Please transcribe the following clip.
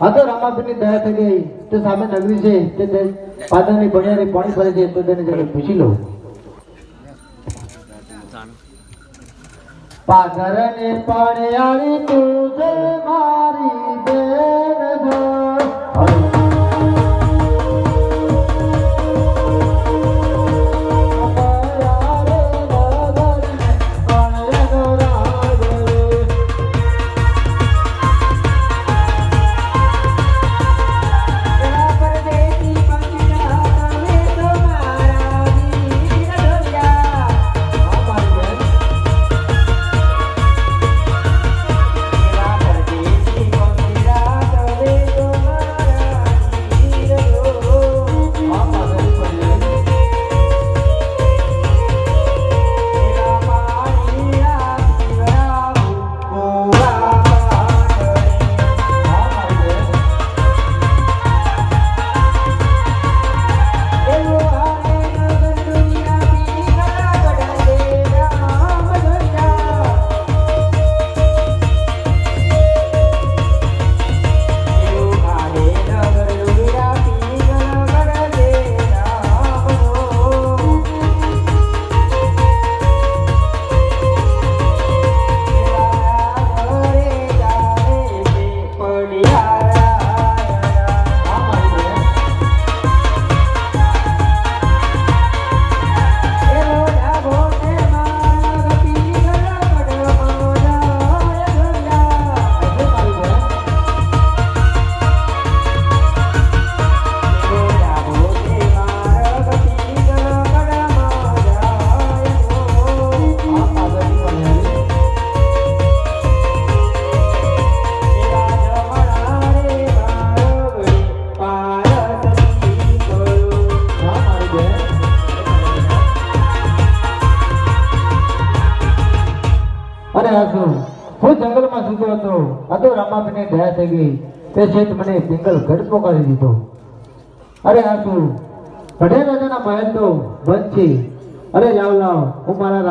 આ તો રામાપીરની દયા થઈ ગઈ તે સામે નગરી છે તે પાદરની બણિયારી પાણી ભરે છે તો તેને જરા પૂછી લો. પાદરને પાણિયારી તું છે મારી બેન જો હું જંગલમાં સૂતો હતો. આ તો રામાપીરની દયા થઈ ગઈ તે શેઠ મને પિંગલ ગઢ પોકારી દીધો. અરે આ શું ગઢે રાજાના મહેલ તો બંધ છે. અરે લાવ હું મારા